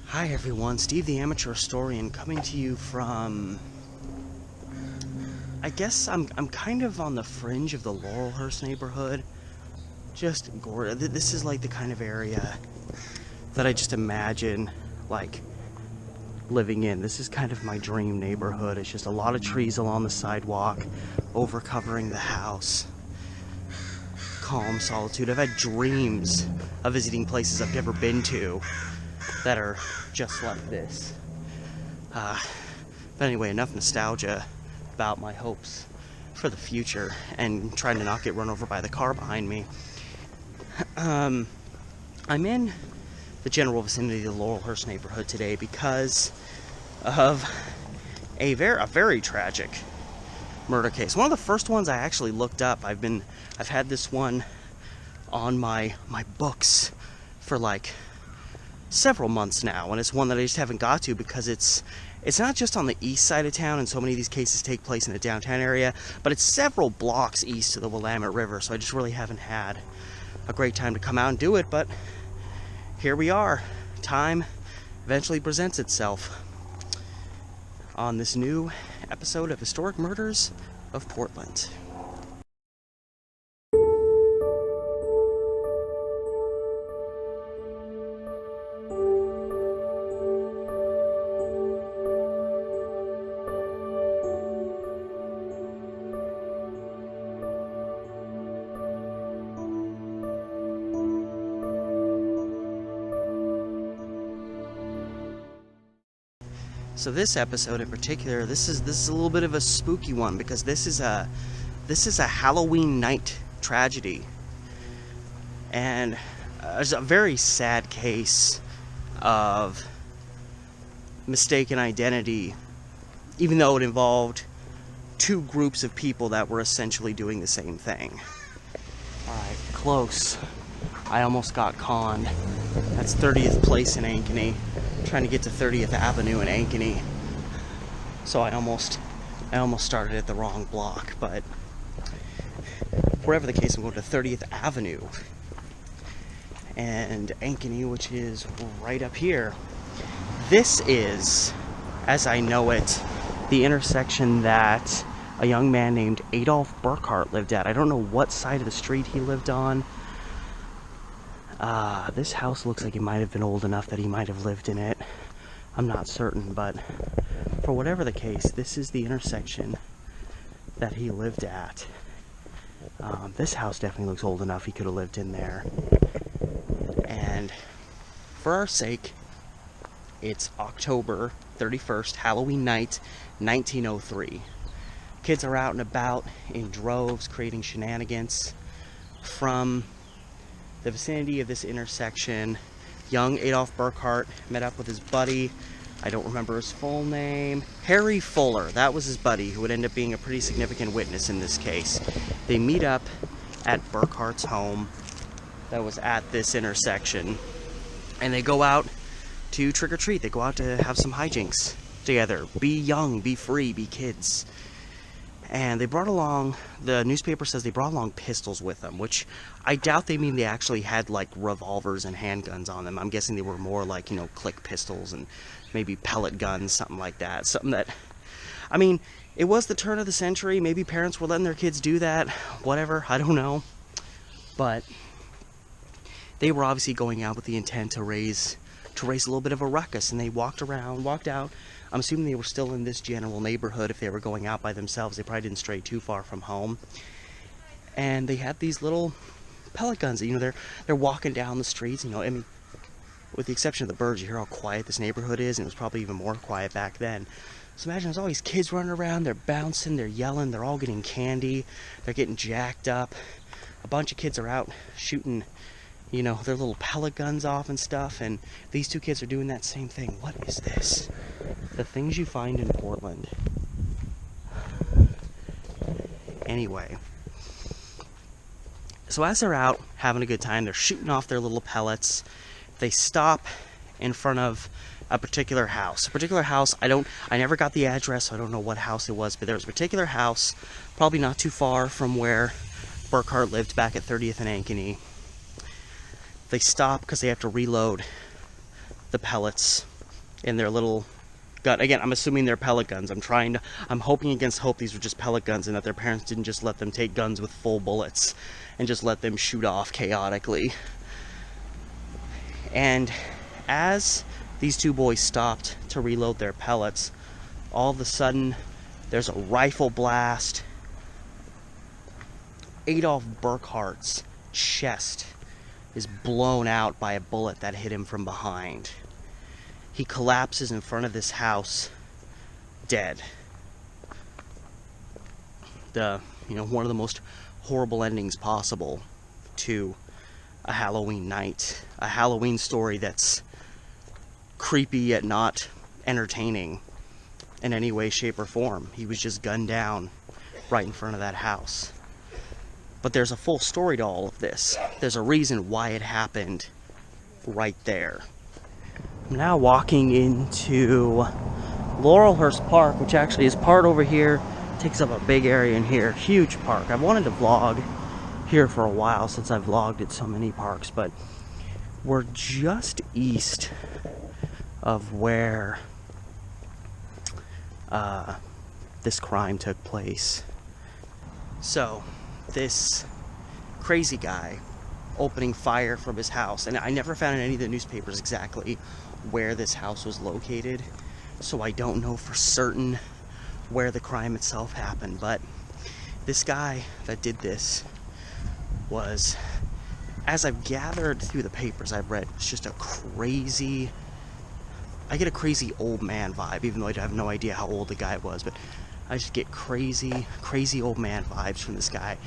Hi everyone, Steve the Amateur Historian coming to you from... I guess I'm kind of on the fringe of the Laurelhurst neighborhood. Just gorgeous. This is like the kind of area that I just imagine, like, living in. This is kind of my dream neighborhood. It's just a lot of trees along the sidewalk, over covering the house. Calm solitude. I've had dreams of visiting places I've never been to that are just like this. But anyway, enough nostalgia about my hopes for the future and trying to not get run over by the car behind me. I'm in the general vicinity of the Laurelhurst neighborhood today because of a very tragic murder case. One of the first ones I actually looked up. I've had this one on my books for like several months now, and it's one that I just haven't got to because it's not just on the east side of town, and so many of these cases take place in the downtown area, but it's several blocks east of the Willamette River, so I just really haven't had a great time to come out and do it, but here we are. Time eventually presents itself on this new episode of Historic Murders of Portland. So this episode in particular, this is a little bit of a spooky one because this is a Halloween night tragedy, and it's a very sad case of mistaken identity, even though it involved two groups of people that were essentially doing the same thing. All right, close. I almost got conned. That's 30th Place in Ankeny. Trying to get to 30th Avenue in Ankeny. So I almost started at the wrong block, but wherever the case, I'm going to 30th Avenue and Ankeny, which is right up here. This is, as I know it, the intersection that a young man named Adolph Burkhardt lived at. I don't know what side of the street he lived on. This house looks like it might have been old enough that he might have lived in it. I'm not certain, but for whatever the case, this is the intersection that he lived at. This house definitely looks old enough he could have lived in there. And for our sake, it's October 31st, Halloween night, 1903. Kids are out and about in droves creating shenanigans. From the vicinity of this intersection, young Adolph Burkhardt met up with his buddy. I don't remember his full name. Harry Fuller. That was his buddy, who would end up being a pretty significant witness in this case. They meet up at Burkhardt's home that was at this intersection, and they go out to trick-or-treat. They go out to have some hijinks together. Be young, be free, be kids. And they brought along, the newspaper says they brought along pistols with them, which I doubt they mean they actually had like revolvers and handguns on them. I'm guessing they were more like, click pistols and maybe pellet guns, something like that. Something that, I mean, it was the turn of the century. Maybe parents were letting their kids do that. Whatever, I don't know. But they were obviously going out with the intent to raise a little bit of a ruckus, and they walked out. I'm assuming they were still in this general neighborhood. If they were going out by themselves, they probably didn't stray too far from home. And they had these little pellet guns. They're walking down the streets. I mean, with the exception of the birds, you hear how quiet this neighborhood is, and it was probably even more quiet back then. So imagine there's all these kids running around. They're bouncing, they're yelling, they're all getting candy, they're getting jacked up. A bunch of kids are out shooting, their little pellet guns off and stuff, and these two kids are doing that same thing. What is this? The things you find in Portland. Anyway, so as they're out having a good time, they're shooting off their little pellets. They stop in front of a particular house. I never got the address, so I don't know what house it was, but there was a particular house, probably not too far from where Burkhardt lived back at 30th and Ankeny. They stop because they have to reload the pellets in their little gun. Again, I'm assuming they're pellet guns. I'm hoping against hope these were just pellet guns and that their parents didn't just let them take guns with full bullets and just let them shoot off chaotically. And as these two boys stopped to reload their pellets, all of a sudden there's a rifle blast. Adolph Burkhardt's chest is blown out by a bullet that hit him from behind. He collapses in front of this house, dead. One of the most horrible endings possible to a Halloween night. A Halloween story that's creepy yet not entertaining in any way, shape, or form. He was just gunned down right in front of that house. But there's a full story to all of this. There's a reason why it happened right there. I'm now walking into Laurelhurst Park, which actually is part over here. Takes up a big area in here. Huge park. I've wanted to vlog here for a while since I've vlogged at so many parks, but we're just east of where this crime took place. So, this crazy guy opening fire from his house, and I never found in any of the newspapers exactly where this house was located, so I don't know for certain where the crime itself happened, but this guy that did this was, as I've gathered through the papers I've read, it's just I get a crazy old man vibe, even though I have no idea how old the guy was, but I just get crazy old man vibes from this guy.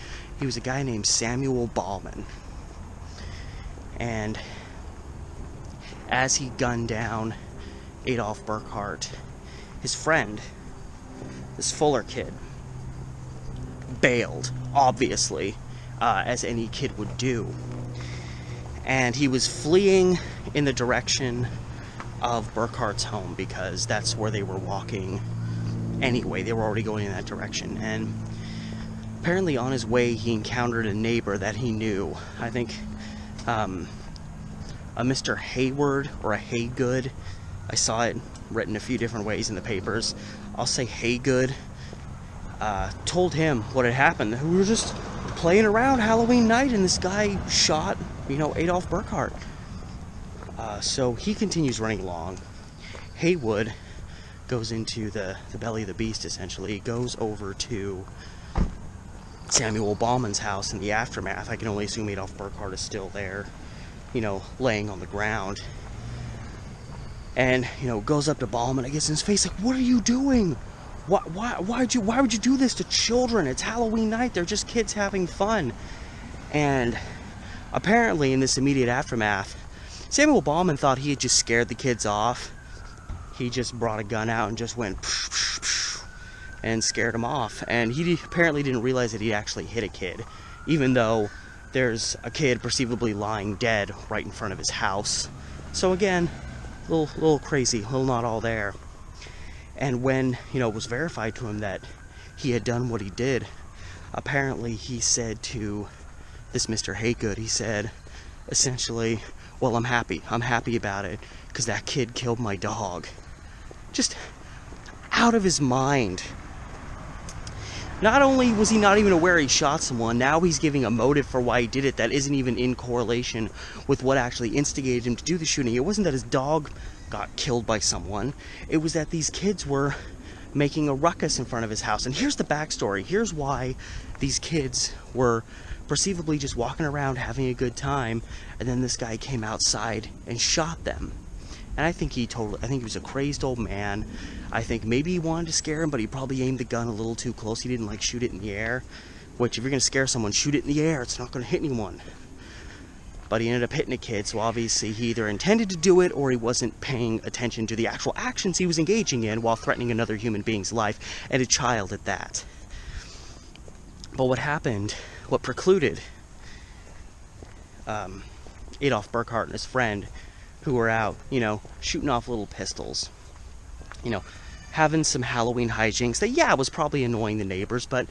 He was a guy named Samuel Ballman. And as he gunned down Adolph Burkhardt, his friend, this Fuller kid, bailed, obviously, as any kid would do. And he was fleeing in the direction of Burkhardt's home because that's where they were walking anyway. They were already going in that direction. And apparently on his way he encountered a neighbor that he knew. I think a Mr. Hayward or a Haygood. I saw it written a few different ways in the papers. I'll say Haygood told him what had happened. We were just playing around Halloween night and this guy shot, Adolph Burkhardt. So he continues running along. Haywood goes into the belly of the beast, essentially. He goes over to Samuel Ballman's house in the aftermath. I can only assume Adolph Burkhardt is still there, laying on the ground. And, goes up to Ballman, and gets in his face like, "What are you doing? Why would you do this to children? It's Halloween night. They're just kids having fun." And apparently in this immediate aftermath, Samuel Ballman thought he had just scared the kids off. He just brought a gun out and just went psh, psh, psh, and scared them off. And he apparently didn't realize that he actually hit a kid, even though there's a kid perceivably lying dead right in front of his house. So again, a little crazy, a little not all there. And when, it was verified to him that he had done what he did, apparently he said to this Mr. Haygood, he said, essentially, "Well, I'm happy about it, because that kid killed my dog." Just out of his mind. Not only was he not even aware he shot someone, now he's giving a motive for why he did it that isn't even in correlation with what actually instigated him to do the shooting. It wasn't that his dog got killed by someone. It was that these kids were making a ruckus in front of his house. And here's the backstory. Here's why these kids were perceivably just walking around having a good time, and then this guy came outside and shot them. And I think he was a crazed old man. I think maybe he wanted to scare him, but he probably aimed the gun a little too close. He didn't shoot it in the air, which if you're going to scare someone, shoot it in the air. It's not going to hit anyone. But he ended up hitting a kid, so obviously he either intended to do it or he wasn't paying attention to the actual actions he was engaging in while threatening another human being's life, and a child at that. But what happened, what precluded Adolph Burkhardt and his friend, who were out, shooting off little pistols, having some Halloween hijinks that, yeah, was probably annoying the neighbors, but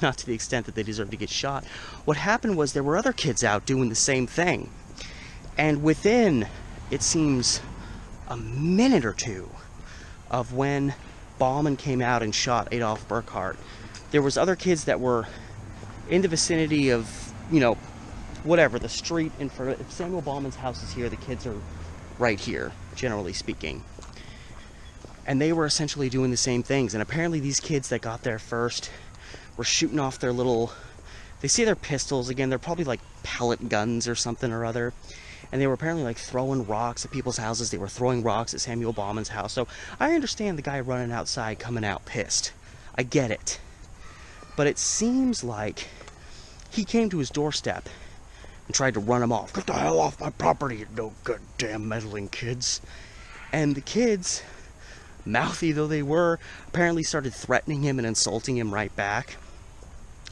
not to the extent that they deserved to get shot. What happened was there were other kids out doing the same thing. And within, it seems, a minute or two of when Bauman came out and shot Adolph Burkhardt. There was other kids that were in the vicinity of, you know, whatever, the street in front. If Samuel Bauman's house is here, the kids are right here, generally speaking. And they were essentially doing the same things. And apparently these kids that got there first were shooting off their little, they say they're pistols. Again, they're probably like pellet guns or something or other. And they were apparently like throwing rocks at people's houses. They were throwing rocks at Samuel Bauman's house. So I understand the guy running outside coming out pissed. I get it. But it seems like he came to his doorstep and tried to run him off. Get the hell off my property, you no goddamn meddling kids. And the kids, mouthy though they were, apparently started threatening him and insulting him right back.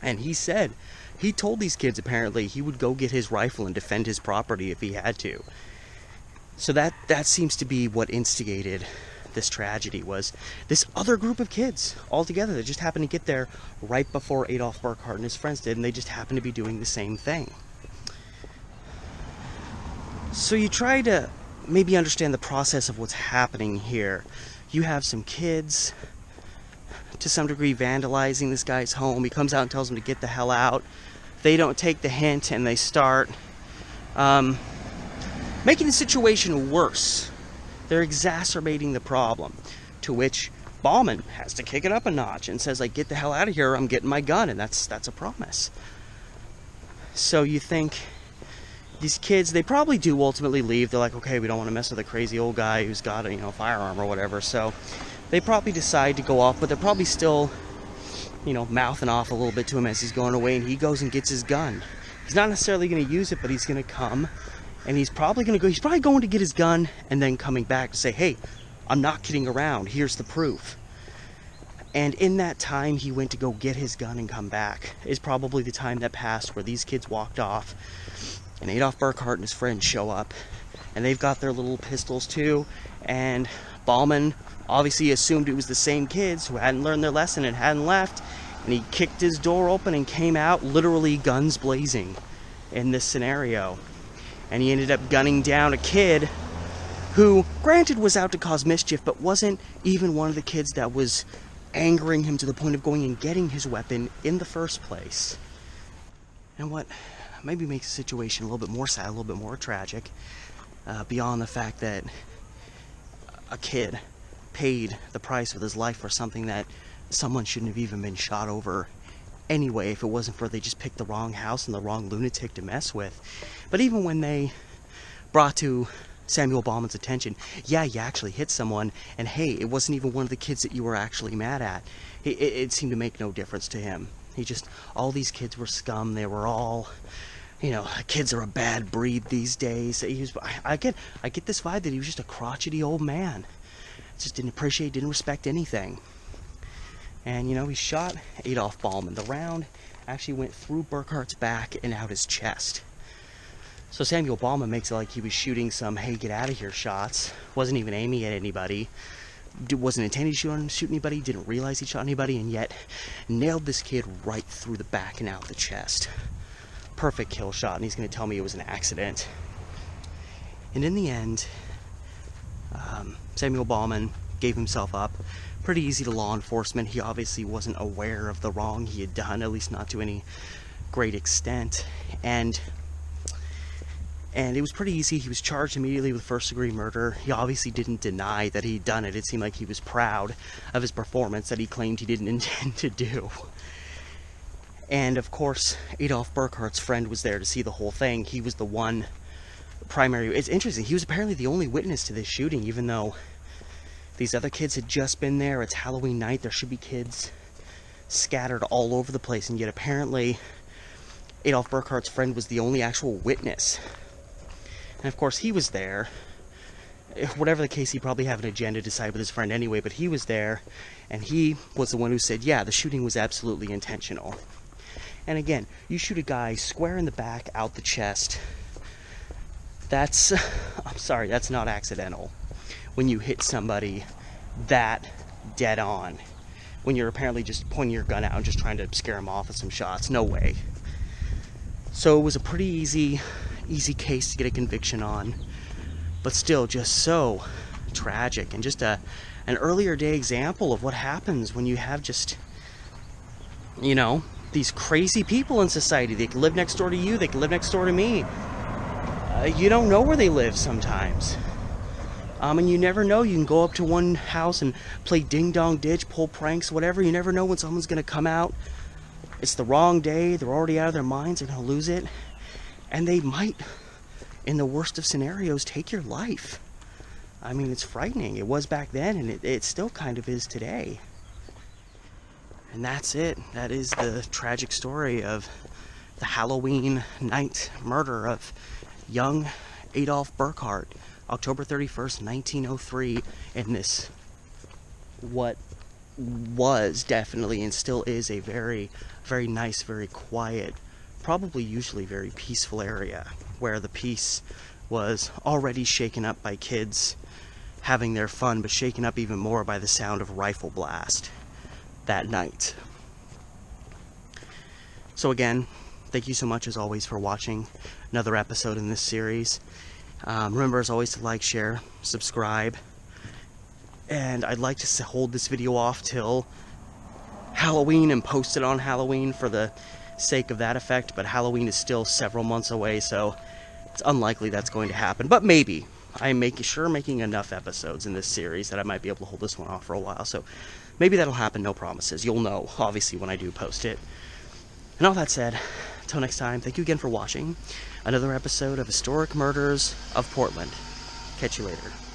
And he said, he told these kids apparently he would go get his rifle and defend his property if he had to. So that seems to be what instigated this tragedy, was this other group of kids altogether that just happened to get there right before Adolph Burkhardt and his friends did, and they just happened to be doing the same thing. So you try to maybe understand the process of what's happening here. You have some kids, to some degree, vandalizing this guy's home. He comes out and tells them to get the hell out. They don't take the hint, and they start making the situation worse. They're exacerbating the problem, to which Bauman has to kick it up a notch and says, like, get the hell out of here, I'm getting my gun, and that's a promise. So you think these kids, they probably do ultimately leave. They're like, okay, we don't want to mess with a crazy old guy who's got a, you know, firearm or whatever. So they probably decide to go off, but they're probably still, you know, mouthing off a little bit to him as he's going away, and he goes and gets his gun. He's not necessarily going to use it, but he's going to come, and he's probably going to get his gun and then coming back to say, hey, I'm not kidding around, here's the proof. And in that time he went to go get his gun and come back is probably the time that passed where these kids walked off, and Adolph Burkhardt and his friends show up, and they've got their little pistols too, and Bauman obviously assumed it was the same kids who hadn't learned their lesson and hadn't left, and he kicked his door open and came out, literally guns blazing in this scenario. And he ended up gunning down a kid who, granted, was out to cause mischief, but wasn't even one of the kids that was angering him to the point of going and getting his weapon in the first place. And what maybe makes the situation a little bit more sad, a little bit more tragic, beyond the fact that a kid paid the price with his life for something that someone shouldn't have even been shot over anyway, if it wasn't for they just picked the wrong house and the wrong lunatic to mess with. But even when they brought to Samuel Bauman's attention, yeah, you actually hit someone, and hey, it wasn't even one of the kids that you were actually mad at. It seemed to make no difference to him. He just, all these kids were scum. They were all, you know, kids are a bad breed these days. I get this vibe that he was just a crotchety old man. Just didn't appreciate, didn't respect anything. And, you know, he shot Adolph Bauman. The round actually went through Burkhardt's back and out his chest. So Samuel Bauman makes it like he was shooting some, hey, get out of here shots. Wasn't even aiming at anybody. Wasn't intending to shoot anybody. Didn't realize he shot anybody. And yet nailed this kid right through the back and out the chest. Perfect kill shot. And he's going to tell me it was an accident. And in the end, Samuel Bauman gave himself up. Pretty easy to law enforcement. He obviously wasn't aware of the wrong he had done, at least not to any great extent. And it was pretty easy. He was charged immediately with first-degree murder. He obviously didn't deny that he'd done it. It seemed like he was proud of his performance that he claimed he didn't intend to do. And of course, Adolph Burkhardt's friend was there to see the whole thing. He was the one primary. It's interesting. He was apparently the only witness to this shooting, even though these other kids had just been there. It's Halloween night. There should be kids scattered all over the place, and yet apparently Adolph Burkhardt's friend was the only actual witness. And of course he was there. Whatever the case, he probably had an agenda to side with his friend anyway, but he was there, and he was the one who said, yeah, the shooting was absolutely intentional. And again, you shoot a guy square in the back, out the chest. That's, I'm sorry, that's not accidental. When you hit somebody that dead on, when you're apparently just pointing your gun out and just trying to scare them off with some shots. No way. So it was a pretty easy case to get a conviction on, but still just so tragic, and just an earlier day example of what happens when you have just, you know, these crazy people in society. They can live next door to you, they can live next door to me. You don't know where they live sometimes. And you never know. You can go up to one house and play ding dong ditch, pull pranks, whatever. You never know when someone's going to come out. It's the wrong day. They're already out of their minds. They're going to lose it. And they might, in the worst of scenarios, take your life. I mean, it's frightening. It was back then, and it still kind of is today. And that's it. That is the tragic story of the Halloween night murder of young Adolph Burkhardt, October 31st, 1903, in this, what was definitely and still is a very, very nice, very quiet, probably usually very peaceful area, where the peace was already shaken up by kids having their fun, but shaken up even more by the sound of rifle blast that night. So again, thank you so much as always for watching another episode in this series. Remember as always to like, share, subscribe, and I'd like to hold this video off till Halloween and post it on Halloween for the sake of that effect, but Halloween is still several months away, so it's unlikely that's going to happen, but maybe. I'm making enough episodes in this series that I might be able to hold this one off for a while, so maybe that'll happen, no promises. You'll know, obviously, when I do post it. And all that said, until next time, thank you again for watching another episode of Historic Murders of Portland. Catch you later.